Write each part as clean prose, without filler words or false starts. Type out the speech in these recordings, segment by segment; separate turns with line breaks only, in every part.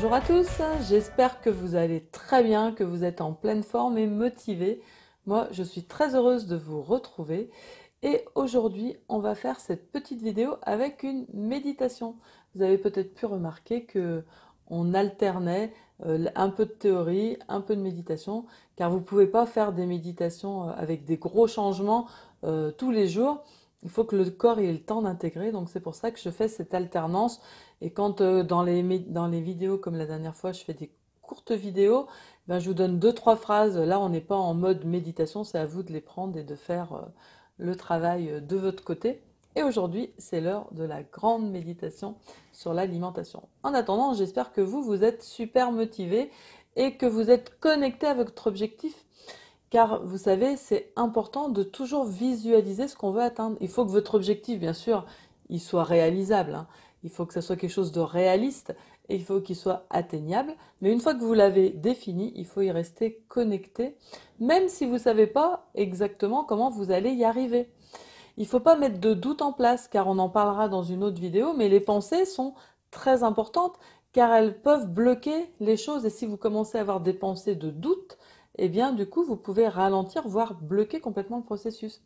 Bonjour à tous, j'espère que vous allez très bien, que vous êtes en pleine forme et motivés. Moi, je suis très heureuse de vous retrouver et aujourd'hui, on va faire cette petite vidéo avec une méditation. Vous avez peut-être pu remarquer que on alternait un peu de théorie, un peu de méditation, car vous ne pouvez pas faire des méditations avec des gros changements tous les jours. Il faut que le corps ait le temps d'intégrer, donc c'est pour ça que je fais cette alternance. Et quand dans les vidéos, comme la dernière fois, je fais des courtes vidéos, ben, je vous donne deux, trois phrases. Là, on n'est pas en mode méditation, c'est à vous de les prendre et de faire le travail de votre côté. Et aujourd'hui, c'est l'heure de la grande méditation sur l'alimentation. En attendant, j'espère que vous êtes super motivés et que vous êtes connectés à votre objectif. Car vous savez, c'est important de toujours visualiser ce qu'on veut atteindre. Il faut que votre objectif, bien sûr, il soit réalisable, hein. Il faut que ça soit quelque chose de réaliste et il faut qu'il soit atteignable. Mais une fois que vous l'avez défini, il faut y rester connecté, même si vous ne savez pas exactement comment vous allez y arriver. Il ne faut pas mettre de doute en place, car on en parlera dans une autre vidéo, mais les pensées sont très importantes, car elles peuvent bloquer les choses. Et si vous commencez à avoir des pensées de doute, eh bien, du coup, vous pouvez ralentir, voire bloquer complètement le processus.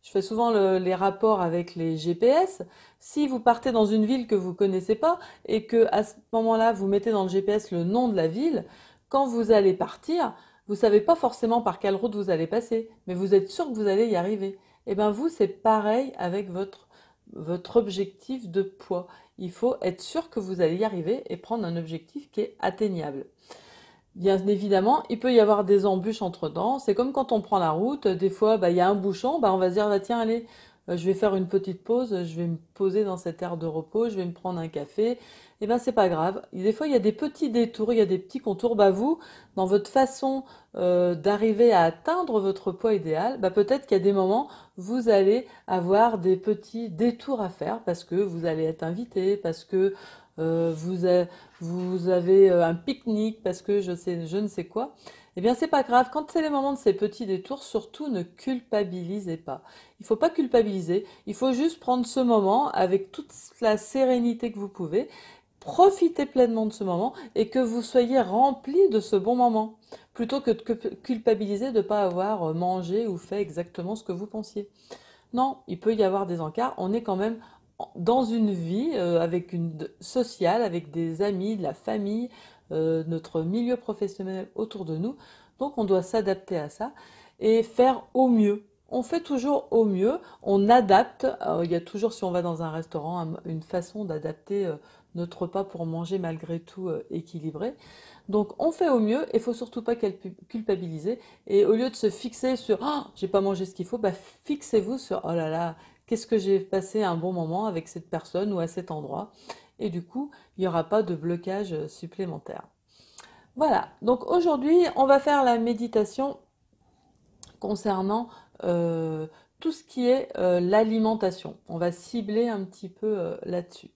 Je fais souvent les rapports avec les GPS. Si vous partez dans une ville que vous ne connaissez pas et que à ce moment-là, vous mettez dans le GPS le nom de la ville, quand vous allez partir, vous ne savez pas forcément par quelle route vous allez passer, mais vous êtes sûr que vous allez y arriver. Et bien vous, c'est pareil avec votre objectif de poids. Il faut être sûr que vous allez y arriver et prendre un objectif qui est atteignable. Bien évidemment, il peut y avoir des embûches entre-temps. C'est comme quand on prend la route, des fois, il y a un bouchon, on va se dire, tiens, allez, je vais faire une petite pause, je vais me poser dans cette aire de repos, je vais me prendre un café. Et ben, c'est pas grave. Et des fois, il y a des petits détours, il y a des petits contours. Vous, dans votre façon d'arriver à atteindre votre poids idéal, peut-être qu'il y a des moments, vous allez avoir des petits détours à faire parce que vous allez être invité, parce que euh, vous, a- vous avez un pique-nique parce que je ne sais quoi. Eh bien, c'est pas grave. Quand c'est les moments de ces petits détours, surtout ne culpabilisez pas. Il faut pas culpabiliser. Il faut juste prendre ce moment avec toute la sérénité que vous pouvez. Profitez pleinement de ce moment et que vous soyez rempli de ce bon moment, plutôt que de culpabiliser de ne pas avoir mangé ou fait exactement ce que vous pensiez. Non, il peut y avoir des encarts. On est quand même dans une vie avec sociale, avec des amis, de la famille, notre milieu professionnel autour de nous. Donc on doit s'adapter à ça et faire au mieux. On fait toujours au mieux, on adapte. Il y a toujours, si on va dans un restaurant, une façon d'adapter notre repas pour manger malgré tout équilibré. Donc on fait au mieux et il faut surtout pas culpabiliser. Et au lieu de se fixer sur oh, j'ai pas mangé ce qu'il faut, fixez-vous sur oh là là, qu'est-ce que j'ai passé un bon moment avec cette personne ou à cet endroit. Et du coup, il n'y aura pas de blocage supplémentaire. Voilà, donc aujourd'hui, on va faire la méditation concernant tout ce qui est l'alimentation. On va cibler un petit peu là-dessus.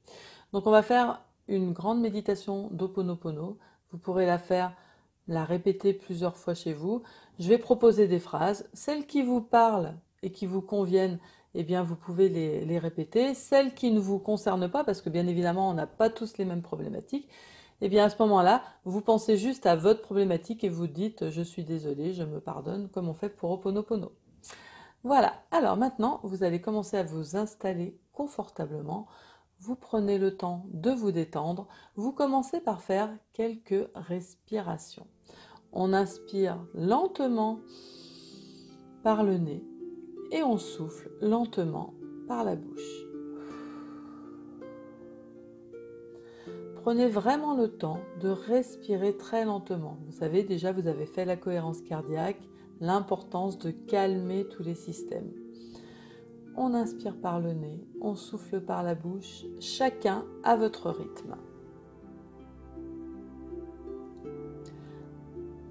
Donc on va faire une grande méditation d'Ho'oponopono. Vous pourrez la répéter plusieurs fois chez vous. Je vais proposer des phrases. Celles qui vous parlent et qui vous conviennent, eh bien vous pouvez les répéter. Celles qui ne vous concernent pas, parce que bien évidemment on n'a pas tous les mêmes problématiques, eh bien à ce moment-là, vous pensez juste à votre problématique et vous dites je suis désolé, je me pardonne, comme on fait pour Ho'oponopono. Voilà, alors maintenant vous allez commencer à vous installer confortablement. Vous prenez le temps de vous détendre. Vous commencez par faire quelques respirations. On inspire lentement par le nez et on souffle lentement par la bouche. Prenez vraiment le temps de respirer très lentement. Vous savez déjà, vous avez fait la cohérence cardiaque, l'importance de calmer tous les systèmes. On inspire par le nez, on souffle par la bouche, chacun à votre rythme.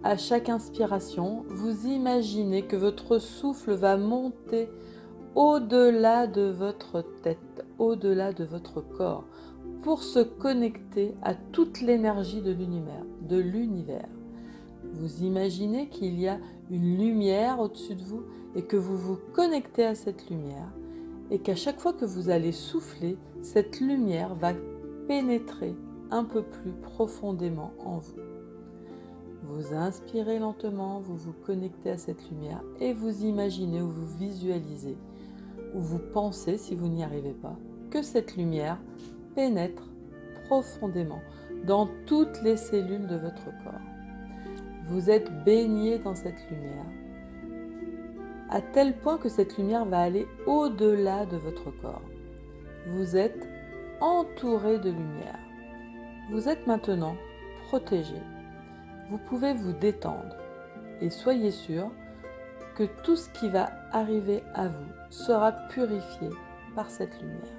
À chaque inspiration, vous imaginez que votre souffle va monter au-delà de votre tête, au-delà de votre corps, pour se connecter à toute l'énergie de l'univers. Vous imaginez qu'il y a une lumière au-dessus de vous et que vous vous connectez à cette lumière et qu'à chaque fois que vous allez souffler, cette lumière va pénétrer un peu plus profondément en vous. Vous inspirez lentement, vous vous connectez à cette lumière et vous imaginez ou vous visualisez ou vous pensez, si vous n'y arrivez pas, que cette lumière pénètre profondément dans toutes les cellules de votre corps. Vous êtes baigné dans cette lumière, à tel point que cette lumière va aller au-delà de votre corps. Vous êtes entouré de lumière. Vous êtes maintenant protégé. Vous pouvez vous détendre et soyez sûr que tout ce qui va arriver à vous sera purifié par cette lumière.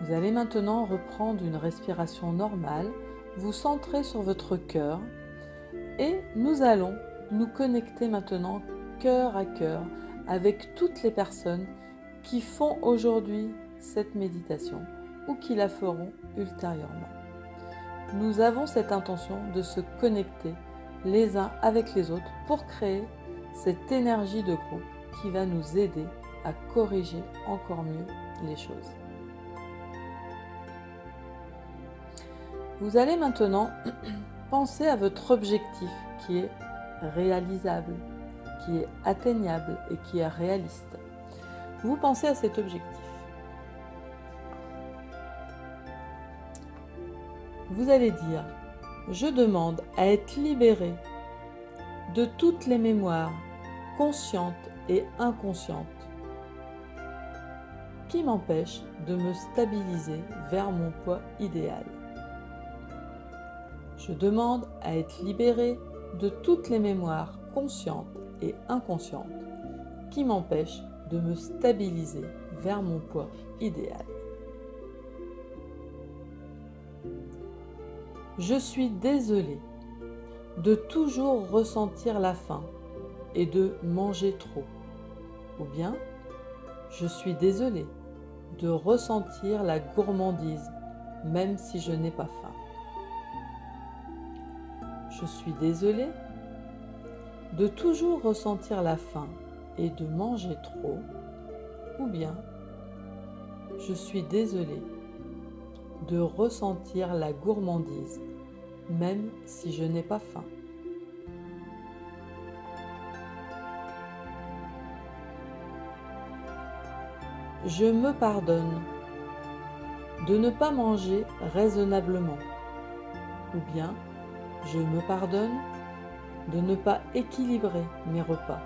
Vous allez maintenant reprendre une respiration normale, vous centrer sur votre cœur et nous allons nous connecter maintenant cœur à cœur avec toutes les personnes qui font aujourd'hui cette méditation ou qui la feront ultérieurement. Nous avons cette intention de se connecter les uns avec les autres pour créer cette énergie de groupe qui va nous aider à corriger encore mieux les choses. Vous allez maintenant penser à votre objectif qui est réalisable, qui est atteignable et qui est réaliste. Vous pensez à cet objectif. Vous allez dire « Je demande à être libéré de toutes les mémoires conscientes et inconscientes qui m'empêchent de me stabiliser vers mon poids idéal. Je demande à être libéré de toutes les mémoires conscientes et inconscientes qui m'empêchent de me stabiliser vers mon poids idéal. Je suis désolé de toujours ressentir la faim et de manger trop. Ou bien, je suis désolé de ressentir la gourmandise même si je n'ai pas faim. Je suis désolé de toujours ressentir la faim et de manger trop. Ou bien, je suis désolé de ressentir la gourmandise même si je n'ai pas faim. Je me pardonne de ne pas manger raisonnablement. Ou bien, je me pardonne de ne pas équilibrer mes repas.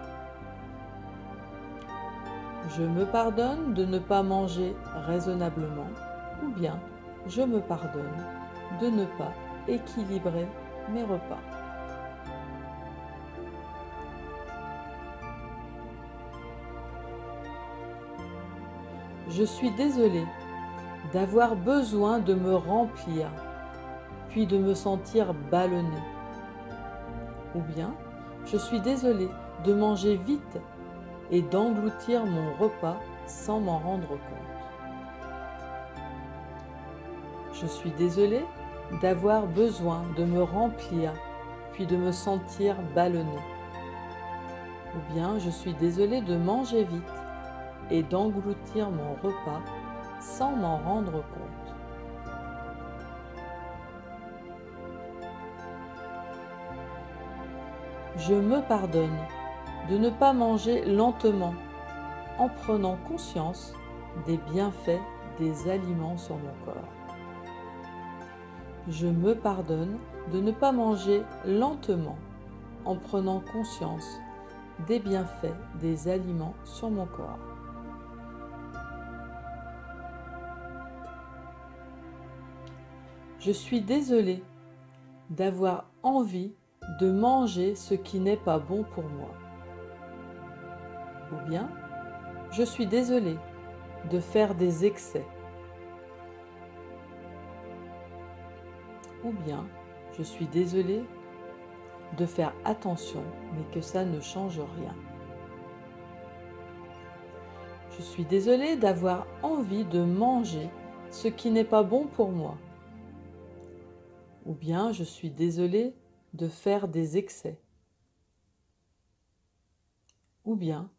Je me pardonne de ne pas manger raisonnablement. Ou bien, je me pardonne de ne pas équilibrer mes repas. Je suis désolé d'avoir besoin de me remplir, puis de me sentir ballonné. Ou bien, je suis désolé de manger vite et d'engloutir mon repas sans m'en rendre compte. Je suis désolé d'avoir besoin de me remplir, puis de me sentir ballonné. Ou bien, je suis désolé de manger vite et d'engloutir mon repas sans m'en rendre compte. Je me pardonne de ne pas manger lentement en prenant conscience des bienfaits des aliments sur mon corps. Je me pardonne de ne pas manger lentement en prenant conscience des bienfaits des aliments sur mon corps. Je suis désolé d'avoir envie de manger ce qui n'est pas bon pour moi. Ou bien, je suis désolé de faire des excès. Ou bien, je suis désolé de faire attention, mais que ça ne change rien. Je suis désolé d'avoir envie de manger ce qui n'est pas bon pour moi. Ou bien, je suis désolé de faire des excès. Ou bien,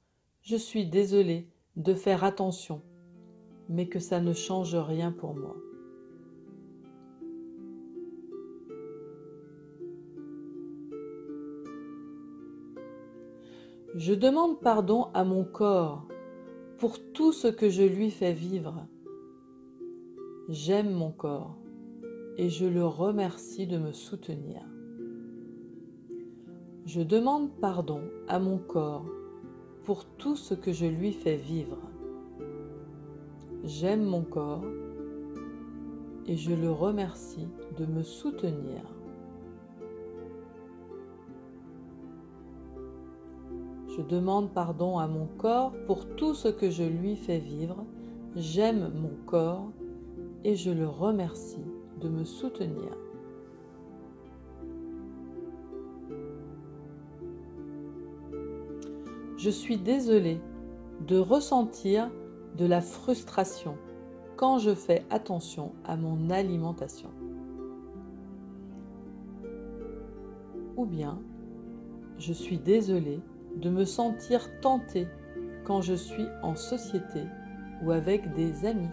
je suis désolé de faire attention, mais que ça ne change rien pour moi. Je demande pardon à mon corps pour tout ce que je lui fais vivre. J'aime mon corps et je le remercie de me soutenir. Je demande pardon à mon corps pour tout ce que je lui fais vivre. J'aime mon corps et je le remercie de me soutenir. Je demande pardon à mon corps pour tout ce que je lui fais vivre. J'aime mon corps et je le remercie de me soutenir. Je suis désolée de ressentir de la frustration quand je fais attention à mon alimentation. Ou bien, je suis désolée de me sentir tentée quand je suis en société ou avec des amis.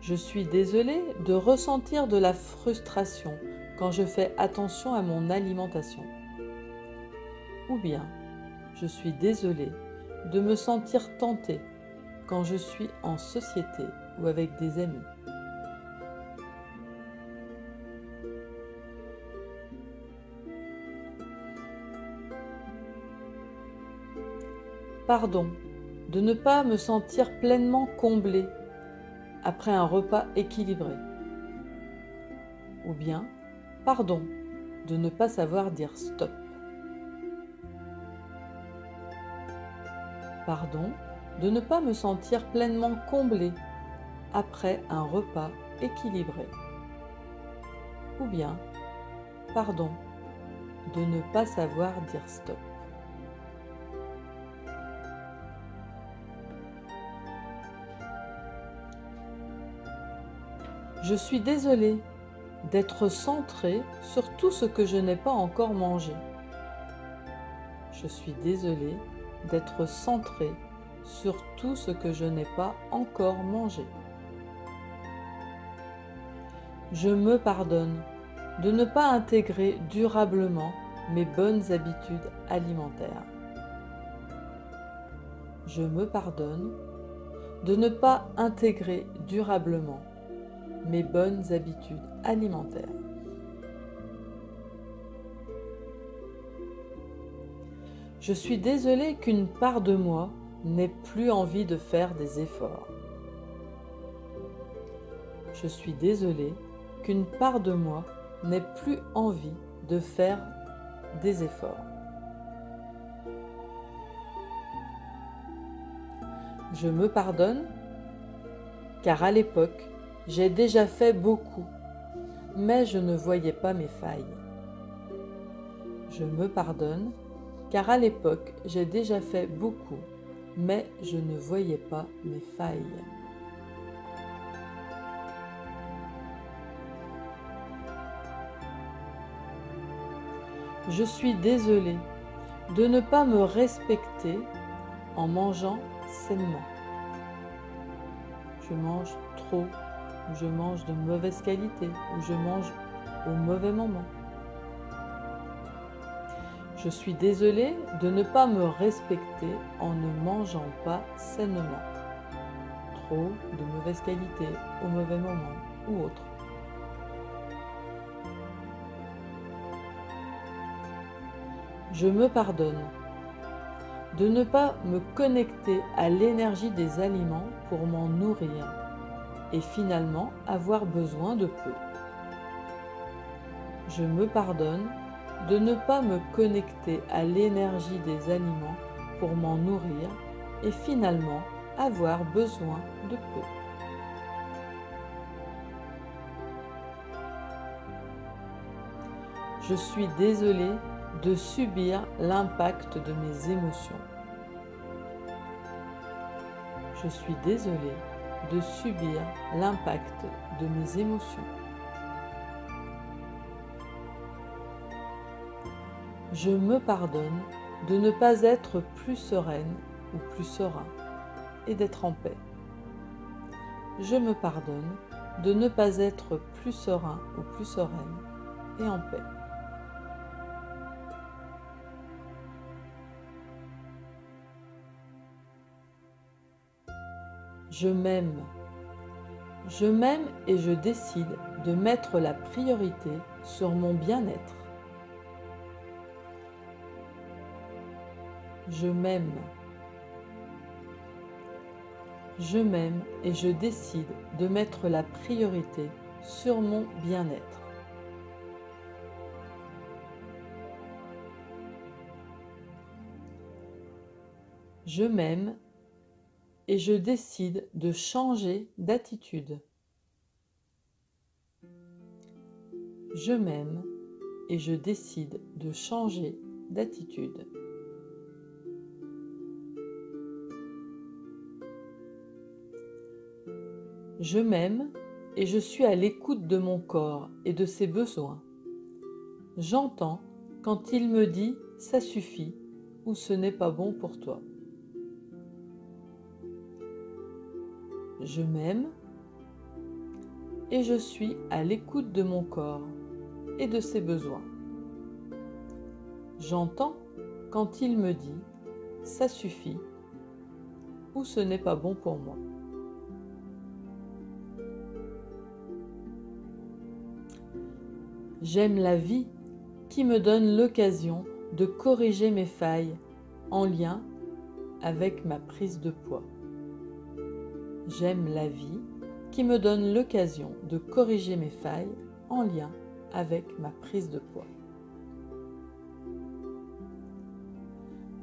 Je suis désolée de ressentir de la frustration quand je fais attention à mon alimentation. Ou bien, je suis désolée de me sentir tentée quand je suis en société ou avec des amis. Pardon de ne pas me sentir pleinement comblée après un repas équilibré. Ou bien, pardon de ne pas savoir dire stop. Pardon de ne pas me sentir pleinement comblée après un repas équilibré. Ou bien, pardon de ne pas savoir dire stop. Je suis désolée d'être centrée sur tout ce que je n'ai pas encore mangé. Je suis désolée d'être centrée sur tout ce que je n'ai pas encore mangé. Je me pardonne de ne pas intégrer durablement mes bonnes habitudes alimentaires. Je me pardonne de ne pas intégrer durablement mes bonnes habitudes alimentaires. Je suis désolée qu'une part de moi n'ait plus envie de faire des efforts. Je suis désolée qu'une part de moi n'ait plus envie de faire des efforts. Je me pardonne car à l'époque, j'ai déjà fait beaucoup, mais je ne voyais pas mes failles. Je me pardonne, car à l'époque, j'ai déjà fait beaucoup, mais je ne voyais pas mes failles. Je suis désolée de ne pas me respecter en mangeant sainement. Je mange trop, ou je mange de mauvaise qualité, ou je mange au mauvais moment. Je suis désolée de ne pas me respecter en ne mangeant pas sainement. Trop, de mauvaise qualité, au mauvais moment, ou autre. Je me pardonne de ne pas me connecter à l'énergie des aliments pour m'en nourrir et finalement avoir besoin de peu. Je me pardonne de ne pas me connecter à l'énergie des aliments pour m'en nourrir et finalement avoir besoin de peu. Je suis désolée de subir l'impact de mes émotions. Je suis désolée de subir l'impact de mes émotions. Je me pardonne de ne pas être plus sereine ou plus serein et d'être en paix. Je me pardonne de ne pas être plus serein ou plus sereine et en paix. Je m'aime. Je m'aime et je décide de mettre la priorité sur mon bien-être. Je m'aime. Je m'aime et je décide de mettre la priorité sur mon bien-être. Je m'aime et je décide de changer d'attitude. Je m'aime et je décide de changer d'attitude. Je m'aime et je suis à l'écoute de mon corps et de ses besoins. J'entends quand il me dit « ça suffit » ou « ce n'est pas bon pour toi ». Je m'aime et je suis à l'écoute de mon corps et de ses besoins. J'entends quand il me dit « ça suffit » ou « ce n'est pas bon pour moi ». J'aime la vie qui me donne l'occasion de corriger mes failles en lien avec ma prise de poids. J'aime la vie qui me donne l'occasion de corriger mes failles en lien avec ma prise de poids.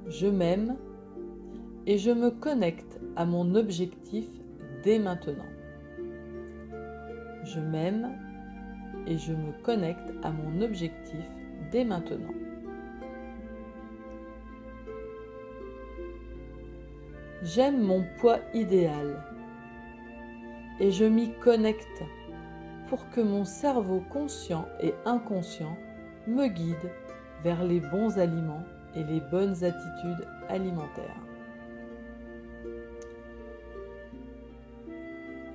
Je m'aime et je me connecte à mon objectif dès maintenant. Je m'aime et je me connecte à mon objectif dès maintenant. J'aime mon poids idéal et je m'y connecte pour que mon cerveau conscient et inconscient me guide vers les bons aliments et les bonnes attitudes alimentaires.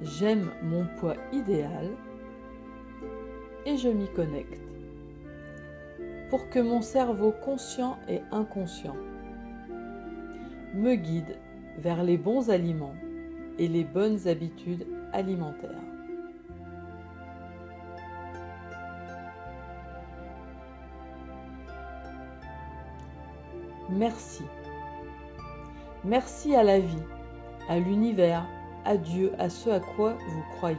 J'aime mon poids idéal et je m'y connecte pour que mon cerveau conscient et inconscient me guide vers les bons aliments et les bonnes habitudes alimentaires. Merci. Merci à la vie, à l'univers, à Dieu, à ce à quoi vous croyez.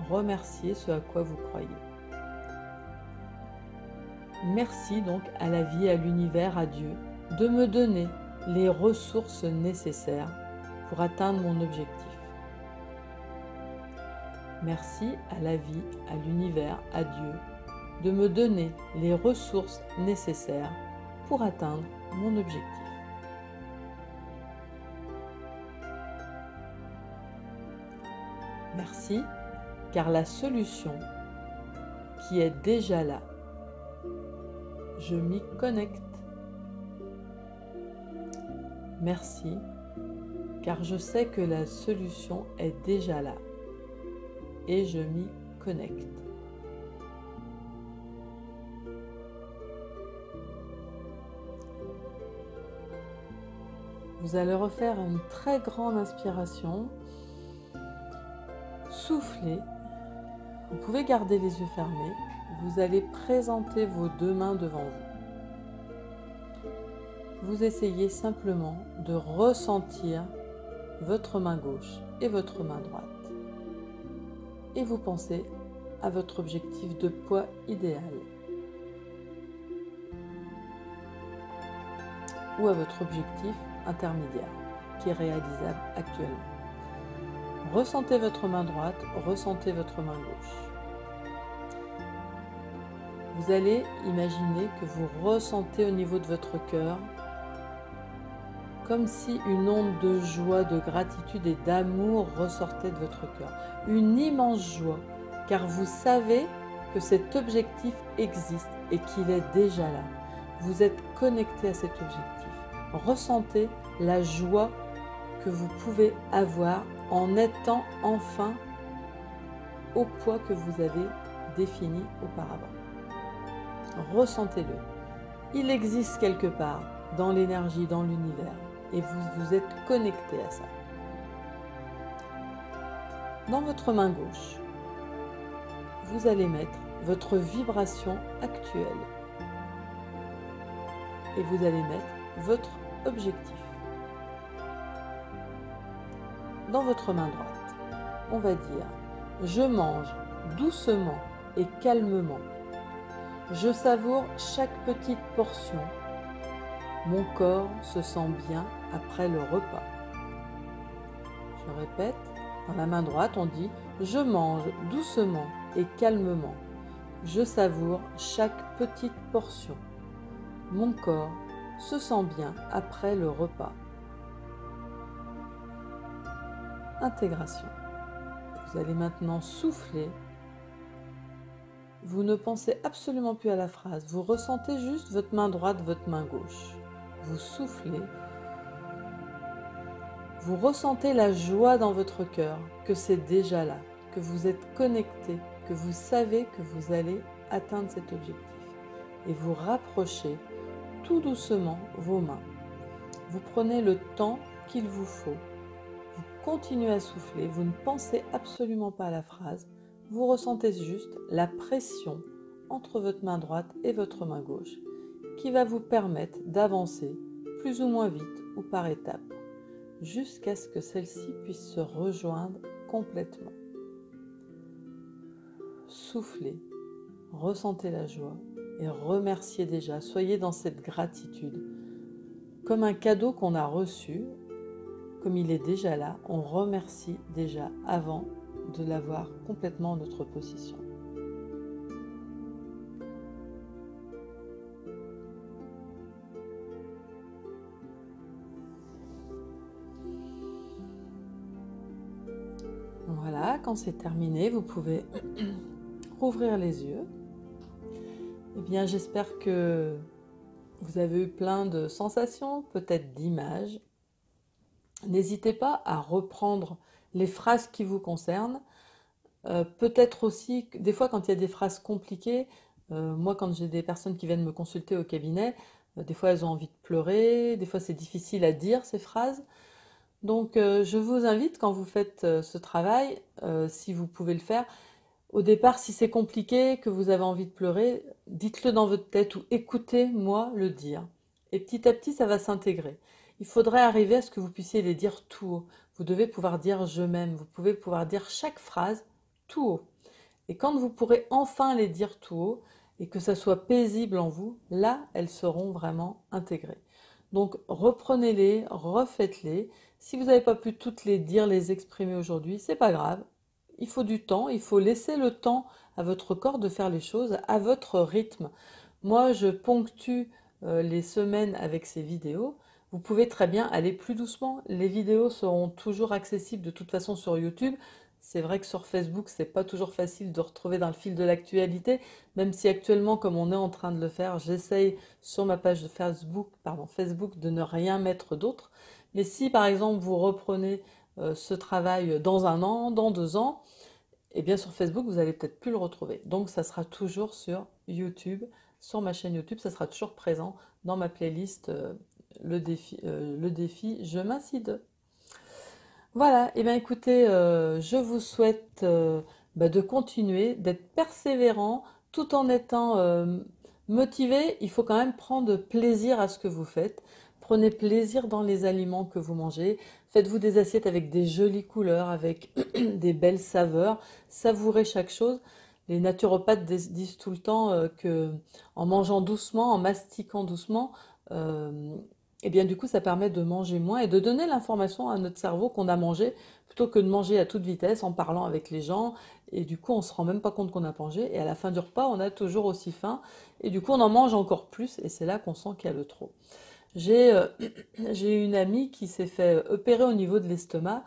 Remerciez ce à quoi vous croyez. Merci donc à la vie, à l'univers, à Dieu, de me donner les ressources nécessaires pour atteindre mon objectif. Merci à la vie, à l'univers, à Dieu, de me donner les ressources nécessaires pour atteindre mon objectif. Merci, car la solution qui est déjà là, je m'y connecte. Merci, car je sais que la solution est déjà là et je m'y connecte. Vous allez refaire une très grande inspiration. Soufflez. Vous pouvez garder les yeux fermés. Vous allez présenter vos deux mains devant vous. Vous essayez simplement de ressentir votre main gauche et votre main droite. Et vous pensez à votre objectif de poids idéal. Ou à votre objectif intermédiaire qui est réalisable actuellement. Ressentez votre main droite, ressentez votre main gauche. Vous allez imaginer que vous ressentez au niveau de votre cœur comme si une onde de joie, de gratitude et d'amour ressortait de votre cœur. Une immense joie, car vous savez que cet objectif existe et qu'il est déjà là. Vous êtes connecté à cet objectif. Ressentez la joie que vous pouvez avoir en étant enfin au poids que vous avez défini auparavant. Ressentez-le. Il existe quelque part dans l'énergie, dans l'univers, et vous êtes connecté à ça. Dans votre main gauche, vous allez mettre votre vibration actuelle et vous allez mettre votre objectif. Dans votre main droite, on va dire « Je mange doucement et calmement. Je savoure chaque petite portion. Mon corps se sent bien après le repas. » Je répète, dans la main droite, on dit « Je mange doucement et calmement. Je savoure chaque petite portion. Mon corps se sent bien après le repas. » Intégration. Vous allez maintenant souffler. Vous ne pensez absolument plus à la phrase. Vous ressentez juste votre main droite, votre main gauche. Vous soufflez. Vous ressentez la joie dans votre cœur, que c'est déjà là, que vous êtes connecté, que vous savez que vous allez atteindre cet objectif. Et vous rapprochez tout doucement vos mains. Vous prenez le temps qu'il vous faut. Vous continuez à souffler, vous ne pensez absolument pas à la phrase. Vous ressentez juste la pression entre votre main droite et votre main gauche qui va vous permettre d'avancer plus ou moins vite ou par étapes jusqu'à ce que celle-ci puisse se rejoindre complètement. Soufflez, ressentez la joie et remerciez déjà. Soyez dans cette gratitude. Comme un cadeau qu'on a reçu, comme il est déjà là, on remercie déjà avant de l'avoir complètement en notre possession. Voilà, quand c'est terminé, vous pouvez rouvrir les yeux. Eh bien, j'espère que vous avez eu plein de sensations, peut-être d'images. N'hésitez pas à reprendre les phrases qui vous concernent. Peut-être aussi, des fois quand il y a des phrases compliquées, moi quand j'ai des personnes qui viennent me consulter au cabinet, des fois elles ont envie de pleurer, des fois c'est difficile à dire ces phrases. Donc je vous invite quand vous faites ce travail, si vous pouvez le faire, au départ si c'est compliqué, que vous avez envie de pleurer, dites-le dans votre tête ou écoutez-moi le dire. Et petit à petit ça va s'intégrer. Il faudrait arriver à ce que vous puissiez les dire tout haut. Vous devez pouvoir dire je m'aime, vous pouvez pouvoir dire chaque phrase tout haut. Et quand vous pourrez enfin les dire tout haut et que ça soit paisible en vous, là, elles seront vraiment intégrées. Donc reprenez-les, refaites-les. Si vous n'avez pas pu toutes les dire, les exprimer aujourd'hui, c'est pas grave. Il faut du temps, il faut laisser le temps à votre corps de faire les choses à votre rythme. Moi, je ponctue les semaines avec ces vidéos. Vous pouvez très bien aller plus doucement. Les vidéos seront toujours accessibles de toute façon sur YouTube. C'est vrai que sur Facebook, c'est pas toujours facile de retrouver dans le fil de l'actualité, même si actuellement, comme on est en train de le faire, j'essaye sur ma page de Facebook de ne rien mettre d'autre. Mais si par exemple vous reprenez ce travail dans 1 an, dans 2 ans, eh bien sur Facebook, vous allez peut-être plus le retrouver. Donc ça sera toujours sur YouTube, sur ma chaîne YouTube, ça sera toujours présent dans ma playlist le défi Je m'incide. Voilà, et bien écoutez, je vous souhaite de continuer, d'être persévérant tout en étant motivé. Il faut quand même prendre plaisir à ce que vous faites. Prenez plaisir dans les aliments que vous mangez. Faites-vous des assiettes avec des jolies couleurs, avec des belles saveurs. Savourez chaque chose. Les naturopathes disent tout le temps que en mangeant doucement, en mastiquant doucement, et bien du coup ça permet de manger moins et de donner l'information à notre cerveau qu'on a mangé plutôt que de manger à toute vitesse en parlant avec les gens et du coup on se rend même pas compte qu'on a mangé et à la fin du repas on a toujours aussi faim et du coup on en mange encore plus et c'est là qu'on sent qu'il y a le trop. J'ai une amie qui s'est fait opérer au niveau de l'estomac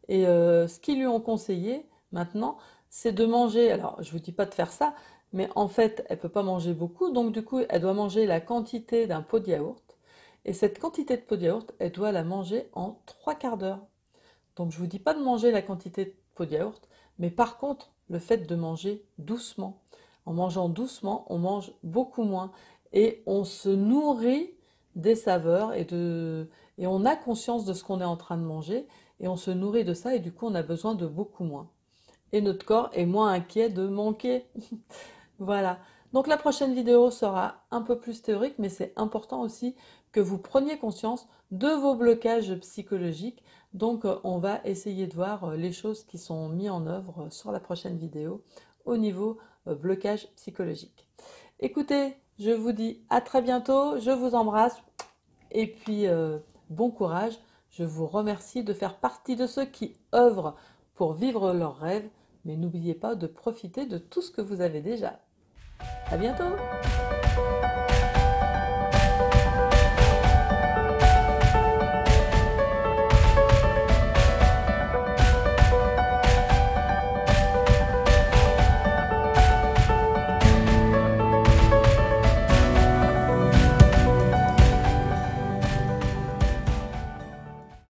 et ce qu'ils lui ont conseillé maintenant c'est de manger, alors je vous dis pas de faire ça, mais en fait elle peut pas manger beaucoup donc du coup elle doit manger la quantité d'un pot de yaourt. Et cette quantité de pot de yaourt, elle doit la manger en 3/4 d'heure. Donc je ne vous dis pas de manger la quantité de pot de yaourt, mais par contre, le fait de manger doucement. En mangeant doucement, on mange beaucoup moins et on se nourrit des saveurs et on a conscience de ce qu'on est en train de manger et on se nourrit de ça et du coup on a besoin de beaucoup moins. Et notre corps est moins inquiet de manquer. Voilà. Donc la prochaine vidéo sera un peu plus théorique, mais c'est important aussi que vous preniez conscience de vos blocages psychologiques. Donc on va essayer de voir les choses qui sont mises en œuvre sur la prochaine vidéo au niveau blocage psychologique. Écoutez, je vous dis à très bientôt, je vous embrasse et puis bon courage. Je vous remercie de faire partie de ceux qui œuvrent pour vivre leurs rêves, mais n'oubliez pas de profiter de tout ce que vous avez déjà. À bientôt!